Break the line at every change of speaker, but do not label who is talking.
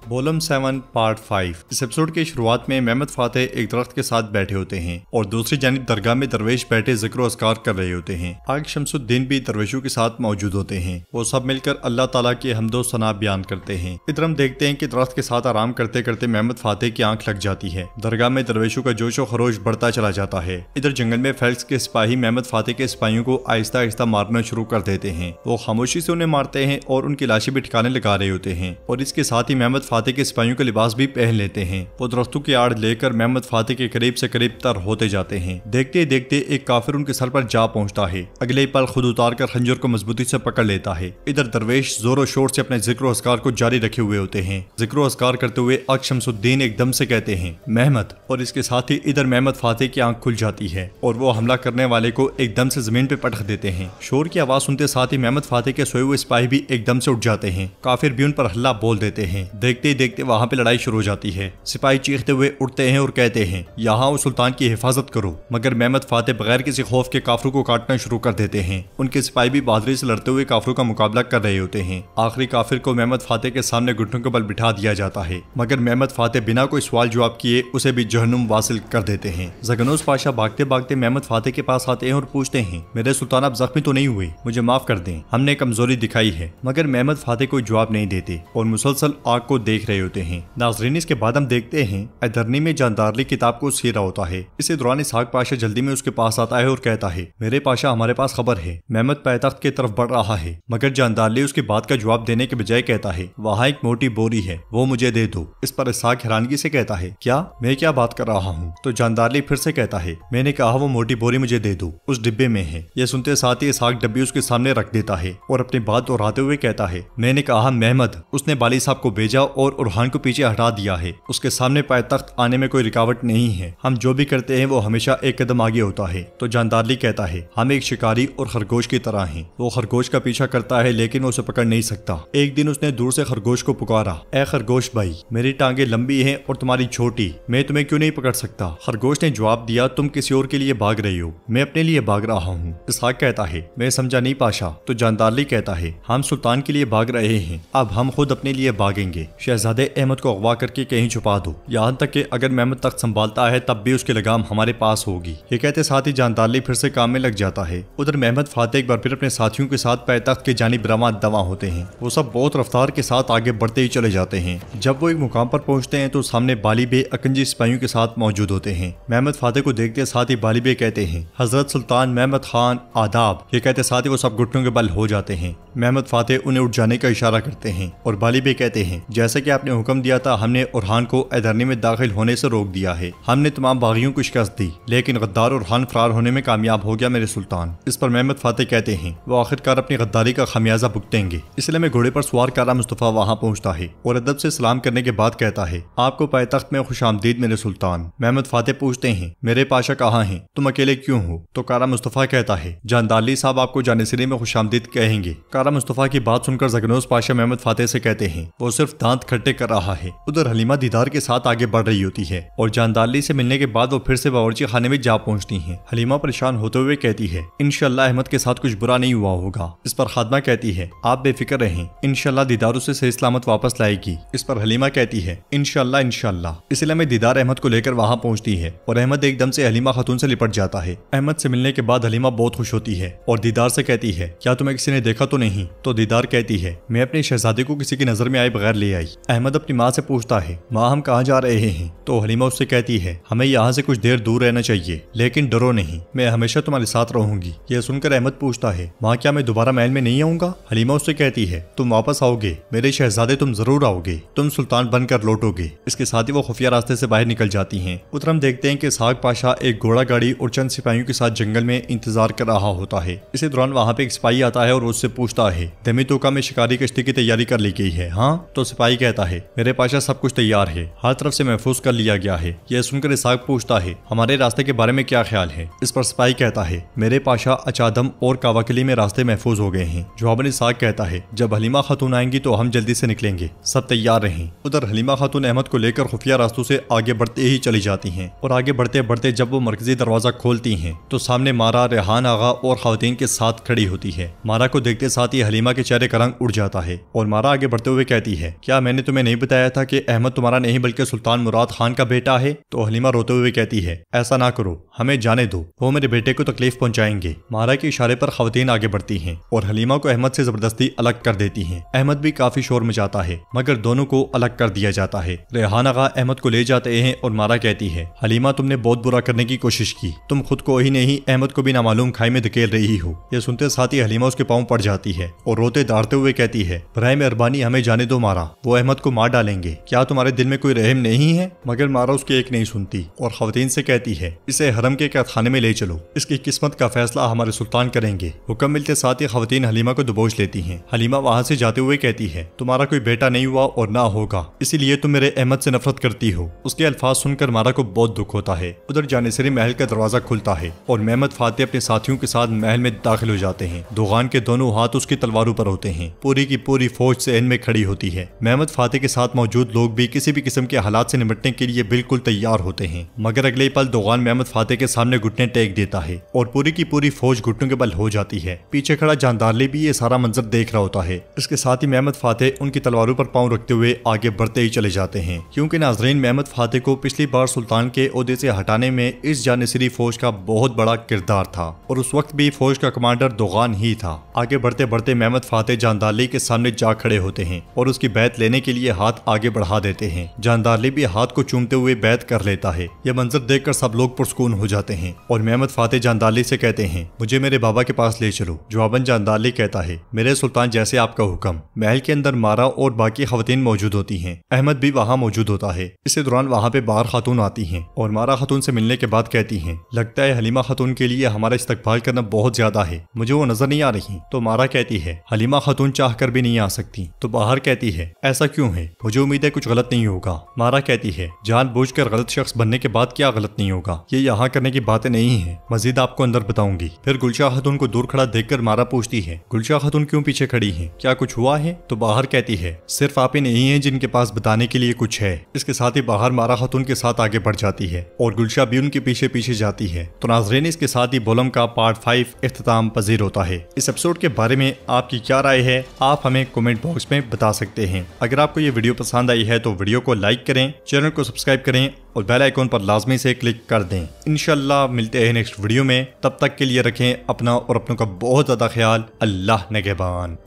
Volume 7 part 5। इस episode की शुरुआत में मेहमद फातेह एक दरख्त के साथ बैठे होते हैं और दूसरी जानिब दरगाह में दरवेश बैठे जिक्र अस्कार कर रहे होते हैं। आग शमसुद्दीन भी दरवेशों के साथ मौजूद होते हैं। वो सब मिलकर अल्लाह ताला के हम्दो सना बयान करते हैं। इधर हम देखते हैं कि दरख्त के साथ आराम करते करते मेहमद फातेह की आंख लग जाती है। दरगाह में दरवेशों का जोशो खरोश बढ़ता चला जाता है। इधर जंगल में फेल्स के सिपाही मेहमद फातेह के सिपाहियों को आहिस्ता आहिस्ता मारना शुरू कर देते हैं। वो खामोशी से उन्हें मारते हैं और उनकी लाशें भी ठिकाने लगा रहे होते हैं और इसके साथ ही मेहमद फातेह के सिपाहियों के लिबास भी पहन लेते हैं। वो दरख्तों की आड़ लेकर मेहमद फातेह के करीब से करीब तर होते जाते हैं। देखते ही देखते एक काफिर उनके सर पर जा पहुंचता है। अगले ही पल खुद उतार कर खंजर को मजबूती से पकड़ लेता है। इधर दरवेश जोरों शोर से अपने जिक्र अस्कार को जारी रखे हुए होते हैं। जिक्र अस्कार करते हुए आग शमसुद्दीन एकदम से कहते हैं मेहमद, और इसके साथ ही इधर मेहमद फातेह की आंख खुल जाती है और वो हमला करने वाले को एकदम से जमीन पे पटक देते हैं। शोर की आवाज सुनते साथ ही मेहमद फातेह के सोए हुए सिपाही भी एकदम से उठ जाते हैं। काफिर भी उन पर हल्ला बोल देते हैं। देखते ही देखते वहाँ पे लड़ाई शुरू हो जाती है। सिपाही चीखते हुए उठते हैं और कहते हैं यहाँ उस सुल्तान की हिफाजत करो, मगर मेहमद फातेह बगैर किसी खौफ के काफिरों को काटना शुरू कर देते हैं। उनके सिपाही भी बहादुरी से लड़ते हुए काफिरों का मुकाबला कर रहे होते हैं। आखिरी काफिर को मेहमद फातेह के सामने घुटनों के बल बिठा दिया जाता है, मगर मेहमद फातेह बिना कोई सवाल जवाब किए उसे भी जहन्नुम वासिल कर देते हैं। ज़गनोस पाशा भागते भागते मेहमद फातेह के पास आते हैं और पूछते हैं मेरे सुल्तान आप जख्मी तो नहीं हुए, मुझे माफ कर दें, हमने कमजोरी दिखाई है। मगर मेहमद फातेह कोई जवाब नहीं देते और मुसलसल आग को देख रहे होते हैं। नाज़रीन, इसके बाद हम देखते हैं अदरनी में जानदारली किताब को सीरा होता है। इसी दौरान इसहाक पाशा जल्दी में उसके पास आता है और कहता है मेरे पाशा हमारे पास खबर है, मेहमद पायतख्त की तरफ बढ़ रहा है। मगर जानदारली उसकी बात का जवाब देने के बजाय कहता है वहाँ एक मोटी बोरी है, वो मुझे दे दो। इस पर इसहाक हैरानगी से कहता है क्या, मैं क्या बात कर रहा हूँ? तो जानदारली फिर से कहता है मैंने कहा वो मोटी बोरी मुझे दे दो, उस डिब्बे में है। यह सुनते साथ ही इसहाक डब्बी उसके सामने रख देता है और अपनी बात दोहराते हुए कहता है मैंने कहा मेहमद, उसने बाली साहब को भेजा और उरहान को पीछे हटा दिया है। उसके सामने पायतख्त आने में कोई रुकावट नहीं है। हम जो भी करते हैं वो हमेशा एक कदम आगे होता है। तो जानदारली कहता है हम एक शिकारी और खरगोश की तरह हैं। वो खरगोश का पीछा करता है लेकिन वो उसे पकड़ नहीं सकता। एक दिन उसने दूर से खरगोश को पुकारा, ए खरगोश भाई, मेरी टांगे लंबी हैं और तुम्हारी छोटी, मैं तुम्हें क्यों नहीं पकड़ सकता? खरगोश ने जवाब दिया तुम किसी और के लिए भाग रही हो, मैं अपने लिए भाग रहा हूँ। इसहाक कहता है मैं समझा नहीं पाशा। तो जानदारली कहता है हम सुल्तान के लिए भाग रहे हैं, अब हम खुद अपने लिए भागेंगे। शहजादे अहमद को अगवा करके कहीं छुपा दो, यहाँ तक कि अगर मेहमद तख्त संभालता है तब भी उसकी लगाम हमारे पास होगी। ये कहते साथ ही जानदारली फिर से काम में लग जाता है। उधर मेहमद फातेह एक बार फिर अपने साथियों के साथ पायतख्त के जानिब रवां दवा होते हैं। वो सब बहुत रफ्तार के साथ आगे बढ़ते ही चले जाते हैं। जब वो एक मुकाम पर पहुंचते हैं तो सामने बाली बे अकंजी सिपाहियों के साथ मौजूद होते हैं। मेहमद फातेह को देखते साथ ही बाली बे कहते हैं हजरत सुल्तान मेहमद खान आदाब। ये कहते साथ ही वो सब घुटनों के बल हो जाते हैं। मेहमद फातेह उन्हें उठ जाने का इशारा करते हैं और बाली बे कहते हैं जैसे कि आपने हुक्म दिया था हमने उरहान को अदरनी में दाखिल होने से रोक दिया है। हमने तमाम बागियों को शिकस्त दी लेकिन गद्दार उरहान फरार होने में कामयाब हो गया मेरे सुल्तान। इस पर मेहमद फातेह कहते हैं वो आखिरकार अपनी गद्दारी का खमियाजा भुगतेंगे। इसलिए मैं घोड़े पर सवार कारा मुस्तफा वहाँ पहुँचता है और अदब से सलाम करने के बाद कहता है आपको पायतख्त में खुशामदीद मेरे सुल्तान। मेहमद फातेह पूछते हैं मेरे पाशा कहाँ हैं, तुम अकेले क्यों हो? तो कारा मुस्तफा कहता है जानदारली साहब आपको जानिसरी में खुशामदीद कहेंगे। कारा मुस्तफा की बात सुनकर ज़गनोस पाशा मेहमद फातेह से कहते हैं वो सिर्फ दांत खट्टे कर रहा है। उधर हलीमा दीदार के साथ आगे बढ़ रही होती है और जानदारली से मिलने के बाद वो फिर से बावर्ची खाने में जा पहुंचती हैं। हलीमा परेशान होते हुए कहती है इंशाल्लाह अहमद के साथ कुछ बुरा नहीं हुआ होगा। इस पर खादमा कहती है आप बेफिक्र रहें, इंशाल्लाह दीदार उसे सही सलामत वापस लाएगी। इस पर हलीमा कहती है इंशाल्लाह इंशाल्लाह। इसलिए मैं दीदार अहमद को लेकर वहाँ पहुँचती है और अहमद एकदम से हलीमा खातून से लिपट जाता है। अहमद से मिलने के बाद हलीमा बहुत खुश होती है और दीदार से कहती है क्या तुम्हें किसी ने देखा तो नहीं? तो दीदार कहती है मैं अपने शहजादे को किसी की नजर में आए बगैर ले आई। अहमद अपनी माँ से पूछता है माँ हम कहाँ जा रहे हैं? तो हलीमा उससे कहती है हमें यहाँ से कुछ देर दूर रहना चाहिए, लेकिन डरो नहीं, मैं हमेशा तुम्हारे साथ रहूंगी। यह सुनकर अहमद पूछता है माँ क्या मैं दोबारा महल में नहीं आऊंगा? हलीमा उससे कहती है तुम वापस आओगे मेरे शहजादे, तुम जरूर आओगे, तुम सुल्तान बनकर लौटोगे। इसके साथ ही वो खुफिया रास्ते से बाहर निकल जाती हैं। उधर हम देखते हैं कि इसहाक पाशा एक घोड़ा गाड़ी और चंद सिपाहियों के साथ जंगल में इंतजार कर रहा होता है। इसी दौरान वहाँ पे एक सिपाही आता है और उससे पूछता है दमी तोका में शिकारी कश्ती की तैयारी कर ली गई है? हाँ। तो सिपाही कहता है मेरे पाशा सब कुछ तैयार है, हर तरफ से महफूज कर लिया गया है। यह सुनकर इसहाक पूछता है हमारे रास्ते के बारे में क्या ख्याल है? इस पर सिपाही कहता है मेरे पाशा अचादम और कावाकली में रास्ते महफूज हो गए हैं। जवाबन इसहाक कहता है जब हलीमा खातून आएंगी तो हम जल्दी से निकलेंगे, सब तैयार रहें। उधर हलीमा खातून अहमद को लेकर खुफिया रास्तों से आगे बढ़ते ही चली जाती हैं और आगे बढ़ते बढ़ते जब वो मरकजी दरवाजा खोलती हैं तो सामने मारा, रेहान आगा और खातून के साथ खड़ी होती है। मारा को देखते साथ ही हलीमा के चेहरे का रंग उड़ जाता है और मारा आगे बढ़ते हुए कहती है क्या मैंने मैंने तुम्हें नहीं बताया था कि अहमद तुम्हारा नहीं बल्कि सुल्तान मुराद खान का बेटा है? तो हलीमा रोते हुए कहती है, ऐसा ना करो, हमें जाने दो, वो मेरे बेटे को तकलीफ पहुंचाएंगे। मारा के इशारे पर खवातीन आगे बढ़ती हैं और हलीमा को अहमद से जबरदस्ती अलग कर देती हैं। अहमद भी काफी शोर मचाता है मगर दोनों को अलग कर दिया जाता है। रेहान आगा अहमद को ले जाते हैं और मारा कहती है, हलीमा तुमने बहुत बुरा करने की कोशिश की, तुम खुद को ही नहीं अहमद को भी नामालूम खाई में धकेल रही हो। यह सुनते साथ ही हलीमा उसके पांव पड़ जाती है और रोते दाढ़ते हुए कहती है, बराए मेहरबानी हमें जाने दो मारा, वो अहमद को मार डालेंगे, क्या तुम्हारे दिल में कोई रहम नहीं है? मगर मारा उसकी एक नहीं सुनती और खवातीन से कहती है, इसे हरम के कैदखाने में ले चलो, इसकी किस्मत का फैसला हमारे सुल्तान करेंगे। हुक्म मिलते साथ ही खवातीन हलीमा को दबोच लेती हैं। हलीमा वहां से जाते हुए कहती है, तुम्हारा कोई बेटा नहीं हुआ और ना होगा, इसीलिए तुम मेरे अहमद से नफरत करती हो। उसके अल्फाज सुनकर मारा को बहुत दुख होता है। उधर जानिसरी महल का दरवाजा खुलता है और मेहमद फातेह अपने साथियों के साथ महल में दाखिल हो जाते हैं। दोगान के दोनों हाथ उसकी तलवारों पर होते हैं। पूरी की पूरी फौज से में खड़ी होती है। मेहमद फातेह के साथ मौजूद लोग भी किसी भी किस्म के हालात से निपटने के लिए बिल्कुल तैयार होते हैं। मगर अगले पल दोगान मेहमद फातेह के सामने घुटने टेक देता है और पूरी की पूरी फौज घुटनों के बल हो जाती है। पीछे खड़ा जानदारली भी ये सारा मंजर देख रहा होता है। इसके साथ ही मेहमद फातेह उनकी तलवारों पर पांव रखते हुए आगे बढ़ते ही चले जाते हैं, क्योंकि नाजरीन मेहमद फातेह को पिछली बार सुल्तान के ओहदे से हटाने में इस जानिसरी फौज का बहुत बड़ा किरदार था और उस वक्त भी फौज का कमांडर दोगान ही था। आगे बढ़ते बढ़ते मेहमद फातेह जानदारली के सामने जा खड़े होते हैं और उसकी बैत लेने के लिए हाथ आगे बढ़ा देते हैं। जानदारली भी हाथ को चूमते हुए बैत कर लेता है। यह मंजर देखकर सब लोग पुरस्कून हो जाते हैं और मेहमद फातेह जानदारली से कहते हैं, मुझे मेरे बाबा के पास ले चलो। जवाबन जानदारली कहता है, मेरे सुल्तान जैसे आपका हुक्म। महल के अंदर मारा और बाकी खवातीन मौजूद होती हैं। अहमद भी वहाँ मौजूद होता है। इसी दौरान वहाँ पे बाहर खातून आती हैं और मारा खातून से मिलने के बाद कहती हैं, लगता है हलीमा खातून के लिए हमारा इस्तकबाल करना बहुत ज्यादा है, मुझे वो नजर नहीं आ रही। तो मारा कहती है, हलीमा खातून चाह कर भी नहीं आ सकती। तो बाहर कहती है, ऐसा क्यों है? मुझे उम्मीद है कुछ गलत नहीं होगा। मारा कहती है, जानबूझकर गलत शख्स बनने के बाद क्या गलत नहीं होगा, ये यहाँ करने की बातें नहीं है, मजीद आपको अंदर बताऊंगी। फिर गुलशाह खातून को दूर खड़ा देखकर मारा पूछती है, गुलशाह खातून क्यों पीछे खड़ी है, क्या कुछ हुआ है? तो बाहर कहती है, सिर्फ आप ही नहीं है जिनके पास बताने के लिए कुछ है। इसके साथ ही बाहर मारा खातून के साथ आगे बढ़ जाती है और गुलशाह भी उनके पीछे पीछे जाती है। तो नाज़रीन, इसके साथ ही बोलम का पार्ट 5 इख्तिताम पजीर होता है। इस एपिसोड के बारे में आपकी क्या राय है, आप हमें कमेंट बॉक्स में बता सकते हैं। अगर आपको ये वीडियो पसंद आई है तो वीडियो को लाइक करें, चैनल को सब्सक्राइब करें और बेल आइकॉन पर लाजमी से क्लिक कर दें। इंशाल्लाह मिलते हैं नेक्स्ट वीडियो में, तब तक के लिए रखें अपना और अपनों का बहुत ज्यादा ख्याल। अल्लाह निगहबान।